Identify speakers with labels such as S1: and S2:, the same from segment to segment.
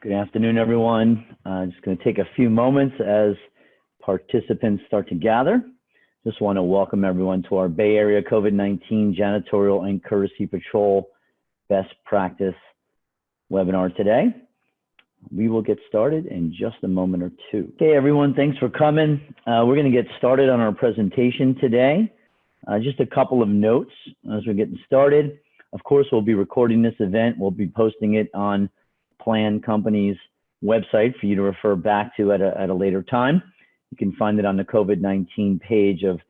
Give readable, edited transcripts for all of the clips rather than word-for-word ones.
S1: Good afternoon, everyone. Just going to take a few moments as participants start to gather. Just want to welcome everyone to our Bay Area COVID-19 Janitorial and Courtesy Patrol Best Practice webinar today. We will get started in just a moment or two. Okay, everyone, thanks for coming. We're going to get started on our presentation today. Just a couple of notes as we're getting started. Of course, we'll be recording this event. We'll be posting it on Plan Company's website for you to refer back to at a later time. You can find it on the COVID-19 page of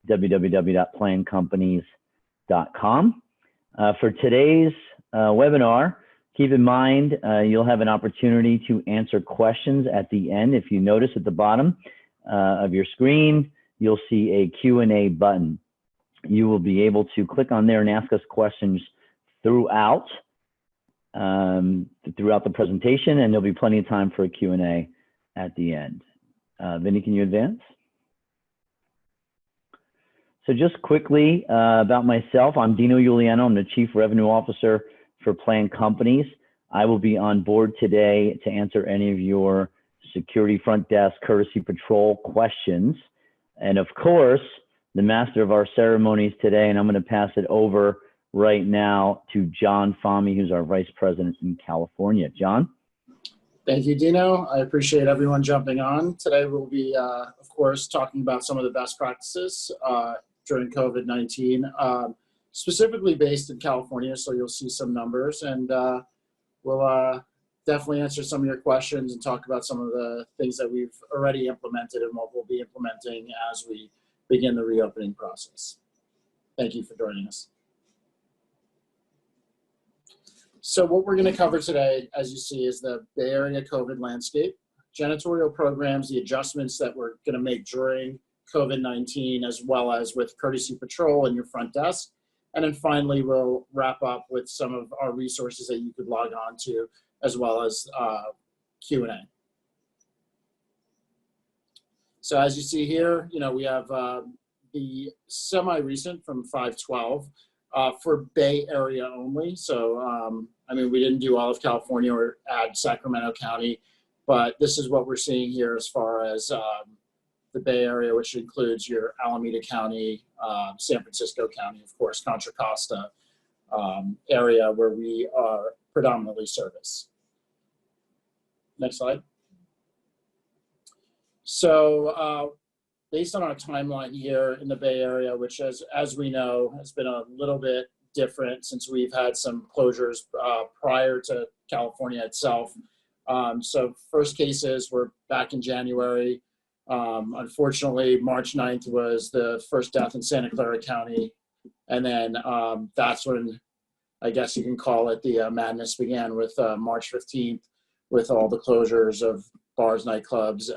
S1: www.plancompanies.com. For today's webinar, keep in mind you'll have an opportunity to answer questions at the end. If you notice at the bottom of your screen, you'll see a Q&A button. You will be able to click on there and ask us questions throughout the presentation, and there'll be plenty of time for a Q&A at the end. Vinny, can you advance? So just quickly about myself, I'm Dino Giuliano. I'm the Chief Revenue Officer for Plan Companies. I will be on board today to answer any of your security front desk courtesy patrol questions. And of course, the master of our ceremonies today, and I'm going to pass it over right now to John Fahmy, who's our Vice President in California. John?
S2: Thank you, Dino. I appreciate everyone jumping on. Today we'll be, of course, talking about some of the best practices during COVID-19, specifically based in California, so you'll see some numbers, and we'll definitely answer some of your questions and talk about some of the things that we've already implemented and what we'll be implementing as we begin the reopening process. Thank you for joining us. So what we're going to cover today, as you see, is the Bay Area COVID landscape, janitorial programs, the adjustments that we're going to make during COVID-19, as well as with Courtesy Patrol and your front desk. And then finally, we'll wrap up with some of our resources that you could log on to, as well as Q&A. So as you see here, we have the semi-recent from 5/12 for Bay Area only. So, we didn't do all of California or add Sacramento County, but this is what we're seeing here as far as the Bay Area, which includes your Alameda County, San Francisco County, of course, Contra Costa area where we are predominantly service. Next slide. So based on our timeline here in the Bay Area, which as we know has been a little bit different since we've had some closures prior to California itself. So first cases were back in January. Unfortunately, March 9th was the first death in Santa Clara County. And then that's when, I guess you can call it, the madness began with March 15th, with all the closures of bars, nightclubs,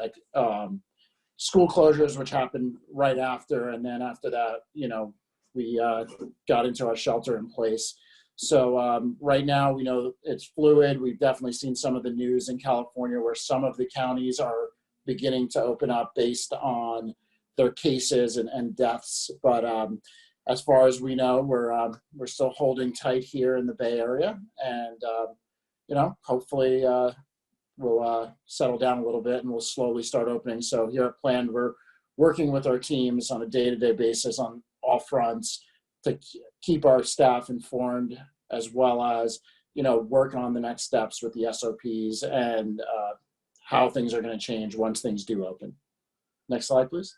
S2: school closures, which happened right after. And then after that, we got into our shelter in place. So right now, we know it's fluid. We've definitely seen some of the news in California where some of the counties are beginning to open up based on their cases and deaths. But as far as we know, we're still holding tight here in the Bay Area. And, hopefully we'll settle down a little bit and we'll slowly start opening. So here at Plan, we're working with our teams on a day-to-day basis on all fronts to keep our staff informed, as well as, work on the next steps with the SOPs and how things are going to change once things do open. Next slide, please.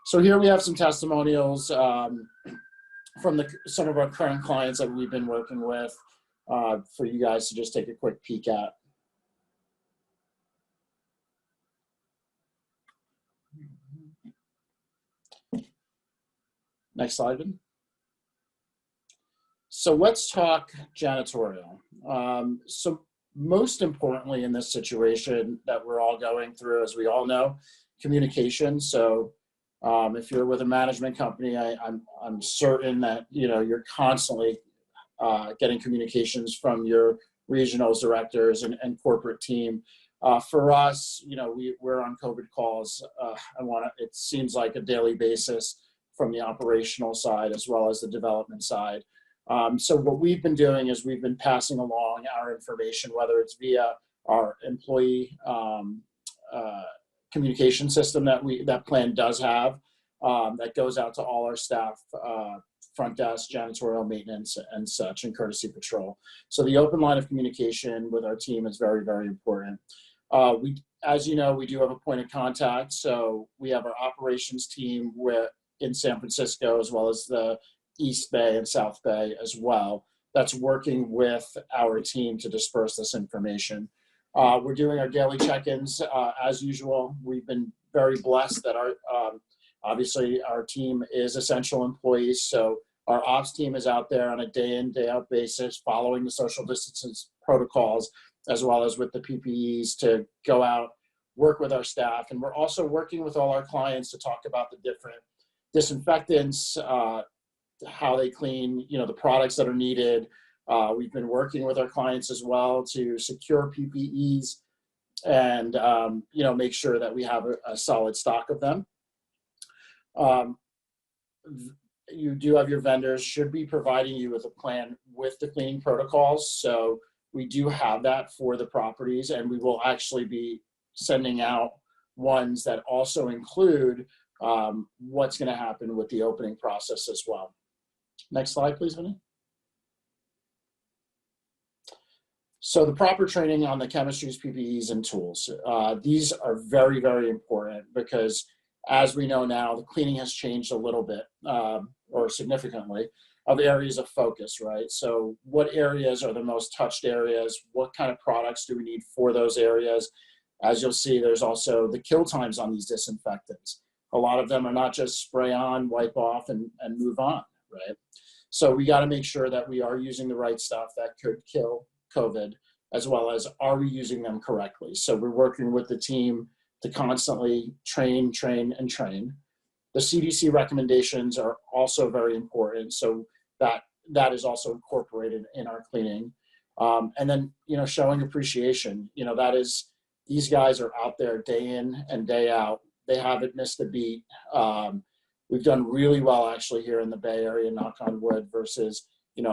S2: So here we have some testimonials from some of our current clients that we've been working with for you guys to just take a quick peek at. Next slide. So let's talk janitorial. So most importantly in this situation that we're all going through, as we all know, communication. So if you're with a management company, I'm certain that you're constantly getting communications from your regionals, directors, and corporate team. For us, we're on COVID calls. It seems like a daily basis from the operational side as well as the development side. So what we've been doing is we've been passing along our information, whether it's via our employee communication system that plan does have, that goes out to all our staff, front desk, janitorial, maintenance, and such, and courtesy patrol. So the open line of communication with our team is very, very important. As you know, we do have a point of contact. So we have our operations team in San Francisco, as well as the East Bay and South Bay as well, that's working with our team to disperse this information. We're doing our daily check-ins as usual. We've been very blessed that obviously our team is essential employees. So our ops team is out there on a day in, day out basis, following the social distancing protocols, as well as with the PPEs to go out, work with our staff. And we're also working with all our clients to talk about the different disinfectants, how they clean, the products that are needed. We've been working with our clients as well to secure PPEs and, make sure that we have a solid stock of them. You do have your vendors should be providing you with a plan with the cleaning protocols. So we do have that for the properties, and we will actually be sending out ones that also include what's going to happen with the opening process as well. Next slide, please, Vinny. So the proper training on the chemistries, PPEs, and tools. These are very, very important because as we know now, the cleaning has changed a little bit or significantly of areas of focus, right? So what areas are the most touched areas? What kind of products do we need for those areas? As you'll see, there's also the kill times on these disinfectants. A lot of them are not just spray on, wipe off, and move on, right? So we got to make sure that we are using the right stuff that could kill COVID, as well as are we using them correctly? So we're working with the team to constantly train. The CDC recommendations are also very important. So that is also incorporated in our cleaning. And then, showing appreciation, these guys are out there day in and day out. They haven't missed a beat. We've done really well actually here in the Bay Area, knock on wood, versus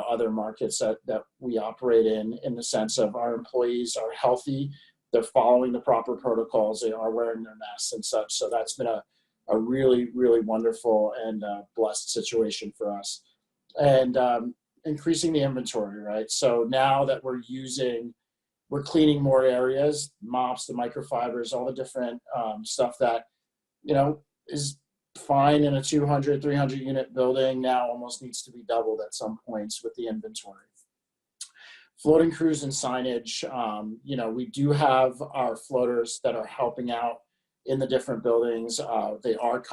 S2: other markets that we operate in the sense of our employees are healthy, they're following the proper protocols, they are wearing their masks and such. So that's been a really, really wonderful and blessed situation for us. And increasing the inventory, right? So now that we're cleaning more areas, mops, the microfibers, all the different stuff that, is fine in a 200, 300 unit building, now almost needs to be doubled at some points with the inventory. Floating crews and signage, we do have our floaters that are helping out in the different buildings. They are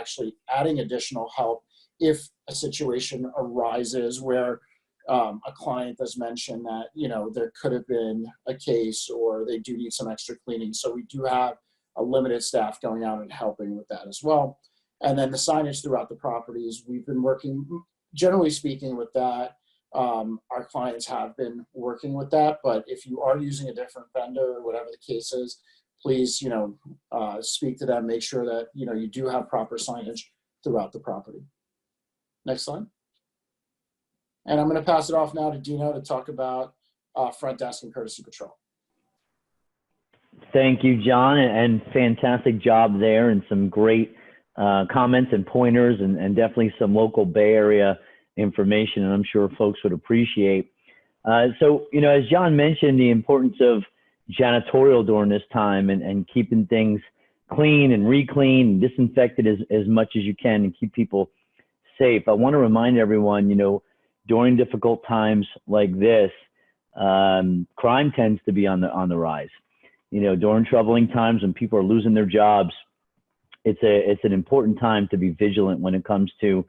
S2: actually adding additional help if a situation arises where a client does mention that, there could have been a case or they do need some extra cleaning. So we do have a limited staff going out and helping with that as well. And then the signage throughout the properties, we've been working, generally speaking, with that. Our clients have been working with that, but if you are using a different vendor or whatever the case is, please, speak to them, make sure that, you do have proper signage throughout the property. Next slide. And I'm going to pass it off now to Dino to talk about front desk and courtesy patrol.
S1: Thank you, John, and fantastic job there, and some great comments and pointers, and definitely some local Bay Area information, and I'm sure folks would appreciate. So, as John mentioned, the importance of janitorial during this time and keeping things clean and re-clean and disinfected as much as you can and keep people safe. I want to remind everyone, during difficult times like this, crime tends to be on the rise. During troubling times when people are losing their jobs, it's an important time to be vigilant when it comes to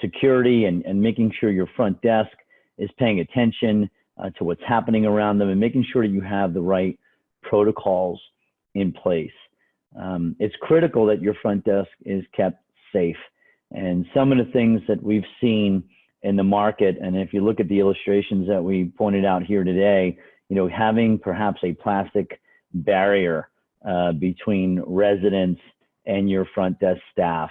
S1: security and making sure your front desk is paying attention to what's happening around them and making sure that you have the right protocols in place. It's critical that your front desk is kept safe. And some of the things that we've seen in the market, and if you look at the illustrations that we pointed out here today, having perhaps a plastic barrier between residents and your front desk staff,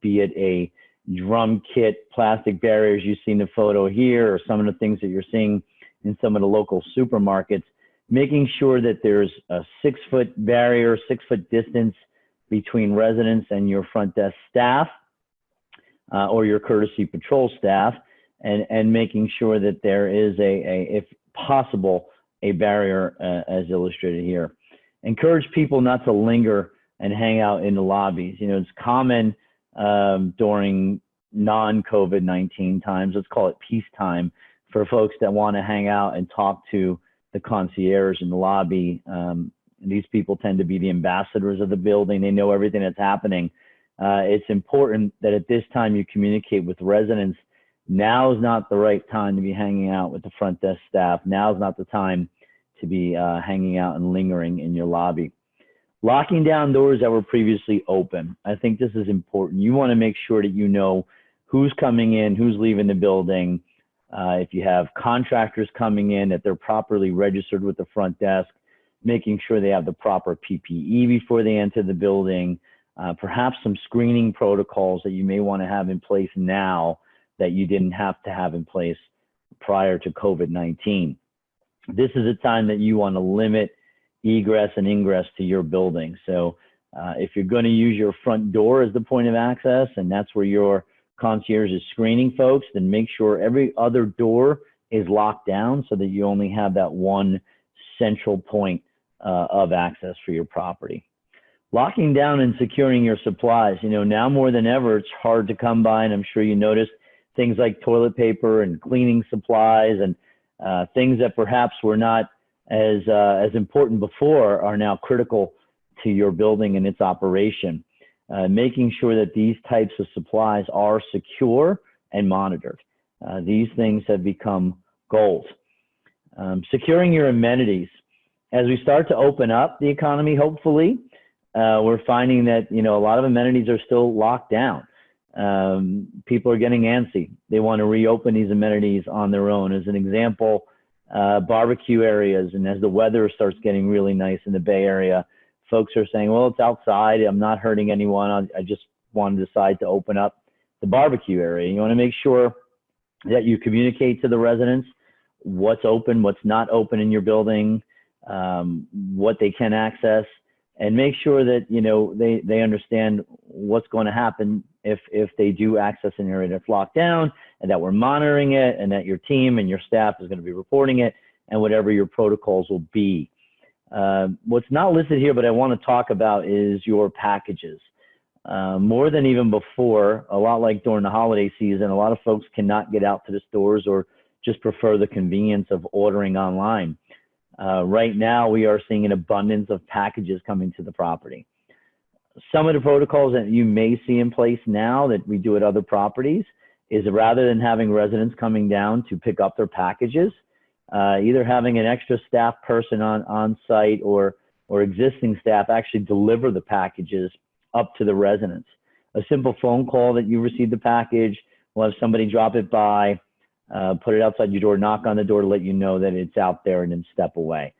S1: be it a drum kit plastic barriers you see in the photo here, or some of the things that you're seeing in some of the local supermarkets, making sure that there's a 6-foot barrier, 6-foot distance between residents and your front desk staff or your courtesy patrol staff, and making sure that there is if possible, a barrier as illustrated here. Encourage people not to linger and hang out in the lobbies. You know, it's common during non-COVID-19 times, let's call it peacetime, for folks that want to hang out and talk to the concierge in the lobby. These people tend to be the ambassadors of the building. They know everything that's happening. It's important that at this time you communicate with residents. Now is not the right time to be hanging out with the front desk staff. Now is not the time to be hanging out and lingering in your lobby. Locking down doors that were previously open. I think this is important. You want to make sure that you know who's coming in, who's leaving the building. If you have contractors coming in, that they're properly registered with the front desk, making sure they have the proper PPE before they enter the building, perhaps some screening protocols that you may want to have in place now that you didn't have to have in place prior to COVID-19. This is a time that you want to limit egress and ingress to your building. So if you're going to use your front door as the point of access, and that's where your concierge is screening folks, then make sure every other door is locked down so that you only have that one central point of access for your property. Locking down and securing your supplies. You know, now more than ever, it's hard to come by, and I'm sure you noticed things like toilet paper and cleaning supplies and things that perhaps were not as important before are now critical to your building and its operation. Making sure that these types of supplies are secure and monitored. These things have become gold. Securing your amenities. As we start to open up the economy, hopefully, we're finding that, you know, a lot of amenities are still locked down. People are getting antsy. They want to reopen these amenities on their own. As an example, barbecue areas, and as the weather starts getting really nice in the Bay Area, folks are saying, well, it's outside, I'm not hurting anyone, I just want to decide to open up the barbecue area. You want to make sure that you communicate to the residents what's open, what's not open in your building, what they can access, and make sure that, you know, they understand what's going to happen if they do access an area that's locked down, and that we're monitoring it, and that your team and your staff is going to be reporting it, and whatever your protocols will be. What's not listed here, but I want to talk about, is your packages. More than even before, a lot like during the holiday season, a lot of folks cannot get out to the stores or just prefer the convenience of ordering online. Right now, we are seeing an abundance of packages coming to the property. Some of the protocols that you may see in place now that we do at other properties is, rather than having residents coming down to pick up their packages, either having an extra staff person on site or existing staff actually deliver the packages up to the residents. A simple phone call that you received the package, we'll have somebody drop it by, put it outside your door, knock on the door to let you know that it's out there, and then step away.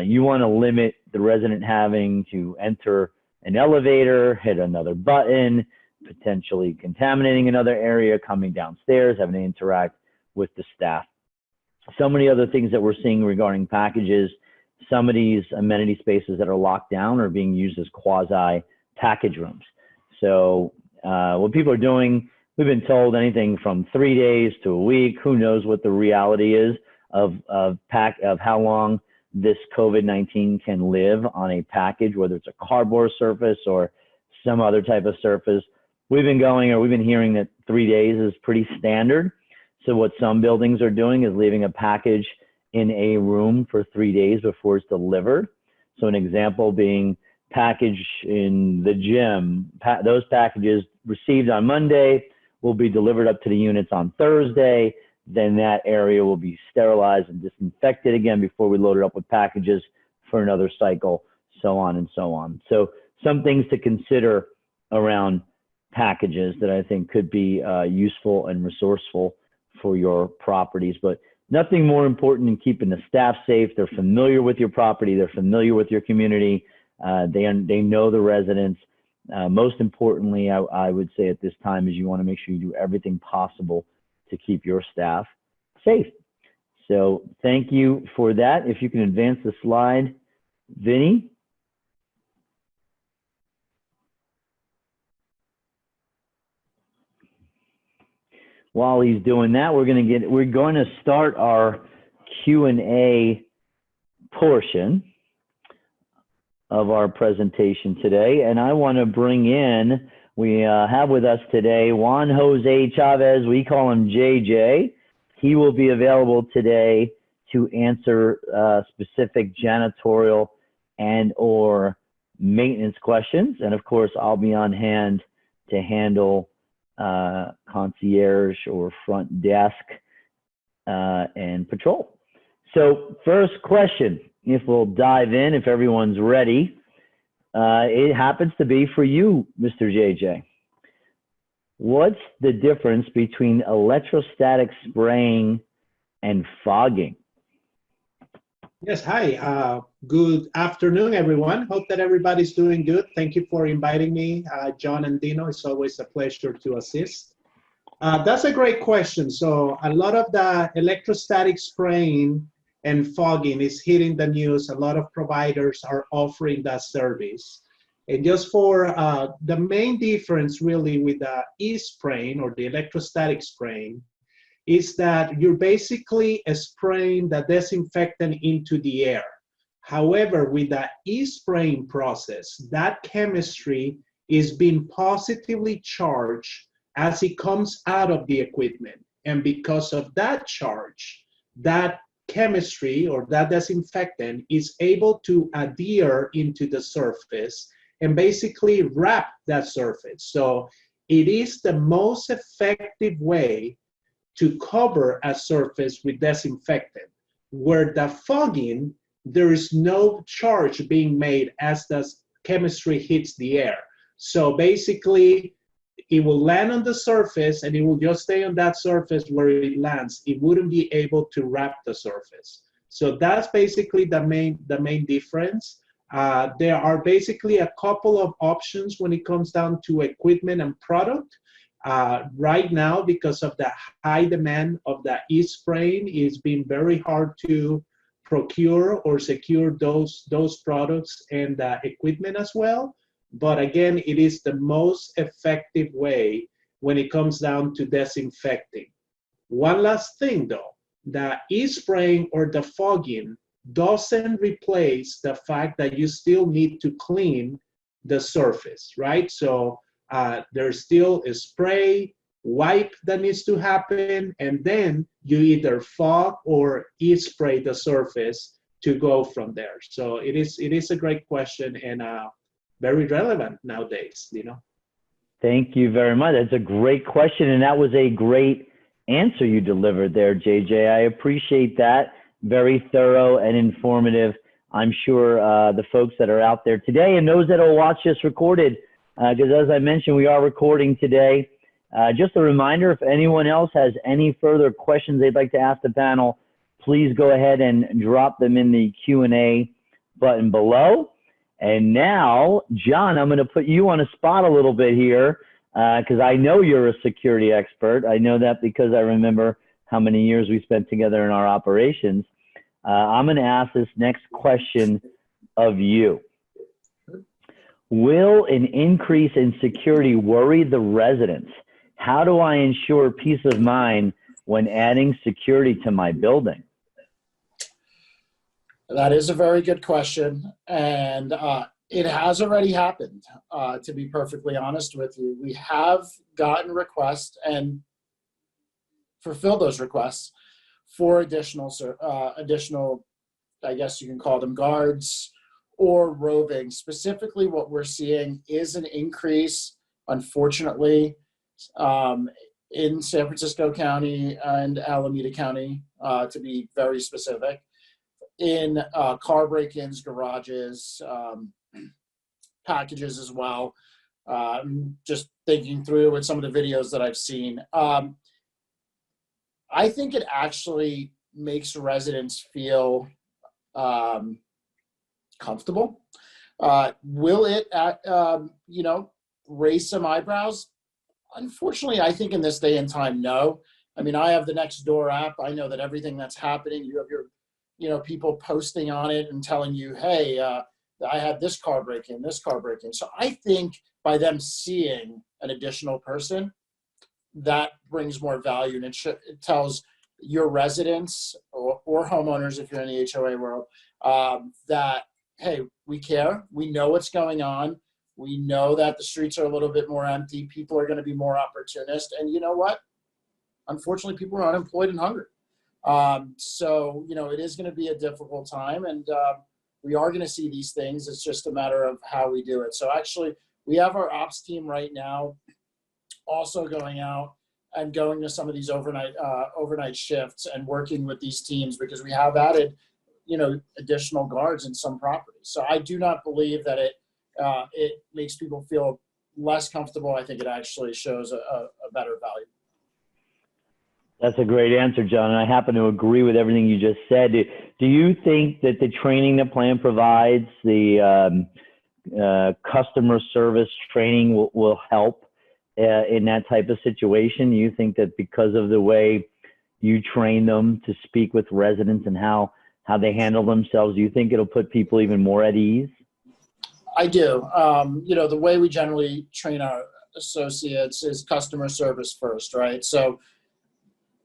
S1: You want to limit the resident having to enter an elevator, hit another button, potentially contaminating another area, coming downstairs, having to interact with the staff. So many other things that we're seeing regarding packages. Some of these amenity spaces that are locked down are being used as quasi package rooms. So what people are doing, we've been told anything from 3 days to a week. Who knows what the reality is of how long this COVID-19 can live on a package, whether it's a cardboard surface or some other type of surface. We've been hearing that 3 days is pretty standard. So what some buildings are doing is leaving a package in a room for 3 days before it's delivered. So an example being package in the gym. Those packages received on Monday will be delivered up to the units on Thursday. Then that area will be sterilized and disinfected again before we load it up with packages for another cycle, so on and so on. So some things to consider around packages that I think could be useful and resourceful for your properties, but nothing more important than keeping the staff safe. They're familiar with your property. They're familiar with your community. They know the residents. Most importantly, I would say at this time is you want to make sure you do everything possible to keep your staff safe. So thank you for that. If you can advance the slide, Vinny. While he's doing that, we're going to start our Q&A portion of our presentation today. And I want to bring in, we have with us today Juan Jose Chavez. We call him JJ. He will be available today to answer specific janitorial and or maintenance questions. And of course, I'll be on hand to handle concierge or front desk and patrol. So first question, if we'll dive in, if everyone's ready, it happens to be for you, Mr. JJ. What's the difference between electrostatic spraying and fogging?
S3: Yes, hi. Good afternoon, everyone. Hope that everybody's doing good. Thank you for inviting me, John and Dino. It's always a pleasure to assist. That's a great question. So a lot of the electrostatic spraying and fogging is hitting the news. A lot of providers are offering that service. And just for the main difference really with the e-spraying or the electrostatic spraying is that you're basically spraying the disinfectant into the air. However, with the e-spraying process, that chemistry is being positively charged as it comes out of the equipment. And because of that charge, that chemistry or that disinfectant is able to adhere into the surface and basically wrap that surface. So it is the most effective way to cover a surface with disinfectant. Where the fogging, there is no charge being made as the chemistry hits the air. So basically, it will land on the surface and it will just stay on that surface where it lands. It wouldn't be able to wrap the surface. So that's basically the main difference. There are basically a couple of options when it comes down to equipment and product. Right now, because of the high demand of the e-spraying, it's been very hard to procure or secure those products and equipment as well. But again, it is the most effective way when it comes down to disinfecting. One last thing though, the e-spraying or the fogging doesn't replace the fact that you still need to clean the surface, right? So there's still a spray, wipe that needs to happen, and then you either fog or e-spray the surface to go from there. So it is a great question and very relevant nowadays, you know.
S1: Thank you very much. That's a great question, and that was a great answer you delivered there, JJ. I appreciate that. Very thorough and informative. I'm sure the folks that are out there today and those that will watch this recorded, because as I mentioned, we are recording today. Just a reminder, if anyone else has any further questions they'd like to ask the panel, please go ahead and drop them in the Q&A button below. And now, John, I'm going to put you on a spot a little bit here because I know you're a security expert. I know that because I remember how many years we spent together in our operations. I'm going to ask this next question of you. Will an increase in security worry the residents? How do I ensure peace of mind when adding security to my building?
S2: That is a very good question, and it has already happened, to be perfectly honest with you. We have gotten requests and fulfilled those requests for additional, I guess you can call them guards or roving. Specifically, what we're seeing is an increase, unfortunately, in San Francisco County and Alameda County, to be very specific, in car break-ins, garages, packages as well. Just thinking through with some of the videos that I've seen. I think it actually makes residents feel comfortable. Will it, raise some eyebrows? Unfortunately, I think in this day and time, no. I mean, I have the Nextdoor app. I know that everything that's happening, you have your, people posting on it and telling you, hey, I had this car break in, this car break in. So I think by them seeing an additional person, that brings more value, and it tells your residents or homeowners, if you're in the HOA world, that, hey, we care, we know what's going on, we know that the streets are a little bit more empty, people are going to be more opportunist, and you know what? Unfortunately, people are unemployed and hungry. So, it is going to be a difficult time, and we are going to see these things. It's just a matter of how we do it. So actually, we have our ops team right now also going out and going to some of these overnight shifts and working with these teams, because we have added, additional guards in some properties. So I do not believe that it makes people feel less comfortable. I think it actually shows a better value.
S1: That's a great answer, John, and I happen to agree with everything you just said. Do you think that the training the plan provides, the customer service training will help in that type of situation? You think that because of the way you train them to speak with residents and how they handle themselves, do you think it'll put people even more at ease?
S2: I do. The way we generally train our associates is customer service first, right? So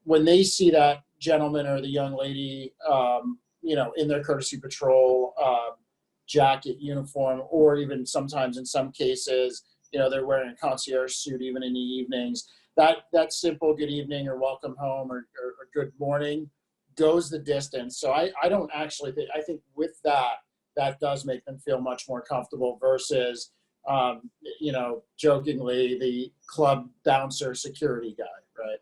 S2: when they see that gentleman or the young lady, in their courtesy patrol jacket, uniform, or even sometimes in some cases, they're wearing a concierge suit even in the evenings, that simple good evening or welcome home or good morning goes the distance. So I don't actually think, I think with that does make them feel much more comfortable versus, jokingly the club bouncer security guy, right?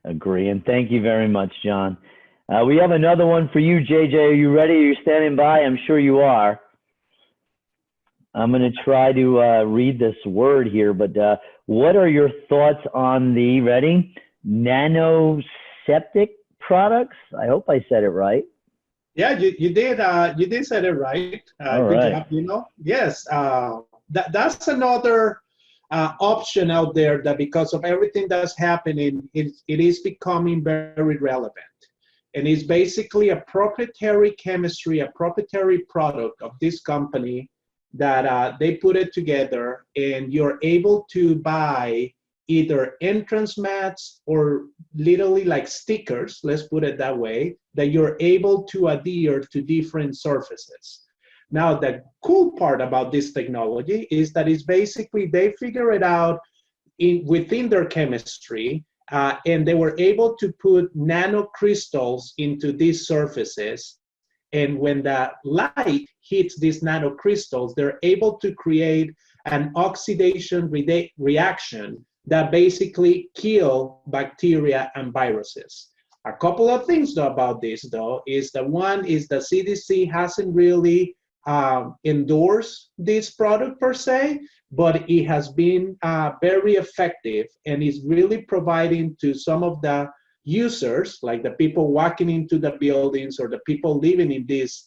S1: Agree. And thank you very much, John. We have another one for you, JJ. Are you ready? Are you standing by? I'm sure you are. I'm going to try to read this word here, but what are your thoughts on the, ready, nanoseptic products? I hope I said it right.
S3: Yeah, you did say it right. Good job, Yes, that's another option out there that, because of everything that's happening, it is becoming very relevant. And it's basically a proprietary chemistry, a proprietary product of this company that they put it together, and you're able to buy either entrance mats or literally like stickers, let's put it that way, that you're able to adhere to different surfaces. Now, the cool part about this technology is that it's basically, they figure it out within their chemistry, and they were able to put nanocrystals into these surfaces. And when the light hits these nanocrystals, they're able to create an oxidation reaction that basically kill bacteria and viruses. A couple of things though about this though is that one is the CDC hasn't really endorsed this product per se, but it has been very effective, and is really providing to some of the users, like the people walking into the buildings or the people living in these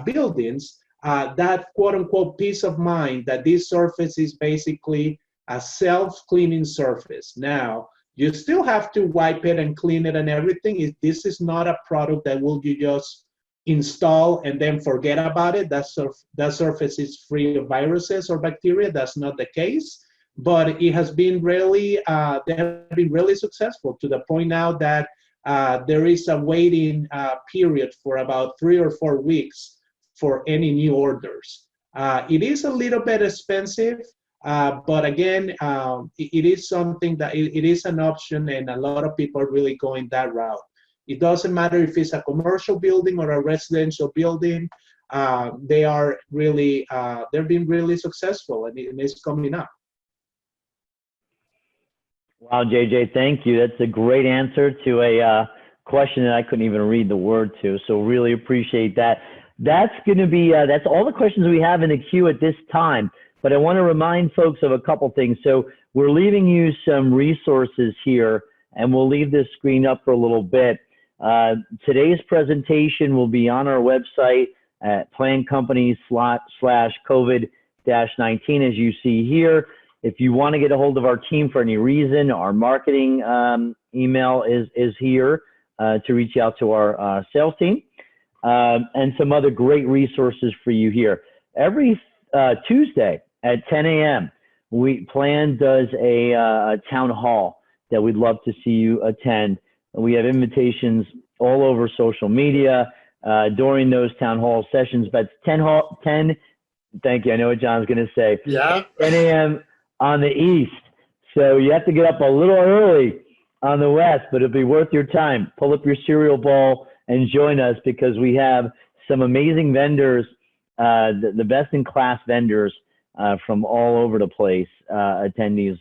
S3: buildings, that quote-unquote peace of mind that this surface is basically a self-cleaning surface. Now, you still have to wipe it and clean it and everything. This is not a product that will you just install and then forget about it. That surface is free of viruses or bacteria. That's not the case. But it has been really, they have been really successful, to the point now that there is a waiting period for about 3 or 4 weeks for any new orders. It is a little bit expensive, but again, it is something that it is an option, and a lot of people are really going that route. It doesn't matter if it's a commercial building or a residential building. They are really, they've been really successful, and it's coming up.
S1: Wow, JJ, thank you. That's a great answer to a question that I couldn't even read the word to. So really appreciate that. That's going to be, that's all the questions we have in the queue at this time. But I want to remind folks of a couple things. So we're leaving you some resources here, and we'll leave this screen up for a little bit. Today's presentation will be on our website at plancompany/COVID as you see here. If you want to get a hold of our team for any reason, our marketing email is here to reach out to our sales team, and some other great resources for you here. Every Tuesday at 10 a.m., Plan does a town hall that we'd love to see you attend. We have invitations all over social media during those town hall sessions, but 10, thank you, I know what John's going to say.
S2: Yeah.
S1: 10 a.m. on the east. So you have to get up a little early on the west, but it'll be worth your time. Pull up your cereal bowl and join us, because we have some amazing vendors, the best in class vendors from all over the place, attendees,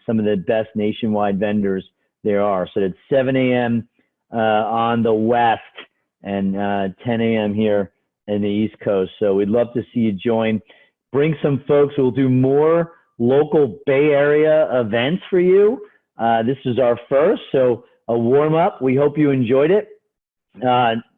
S1: some of the best nationwide vendors there are. So it's 7 a.m. On the west and 10 a.m. here in the East Coast. So we'd love to see you join. Bring some folks. We'll do more local Bay Area events for you. This is our first, so a warm up. We hope you enjoyed it.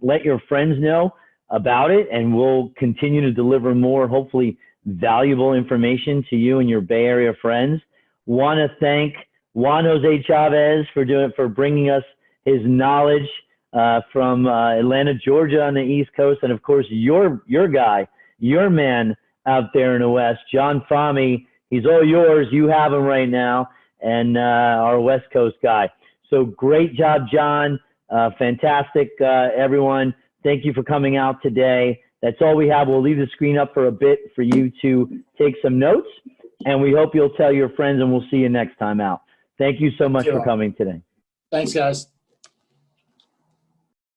S1: Let your friends know about it, and we'll continue to deliver more, hopefully valuable information to you and your Bay Area friends. Want to thank Juan Jose Chavez for bringing us his knowledge from Atlanta, Georgia on the East Coast, and of course your guy, your man out there in the West, John Fahmy. He's all yours. You have him right now, and our West Coast guy. So great job, John. Fantastic, everyone. Thank you for coming out today. That's all we have. We'll leave the screen up for a bit for you to take some notes, and we hope you'll tell your friends, and we'll see you next time out. Thank you so much for coming today.
S2: Thanks, guys.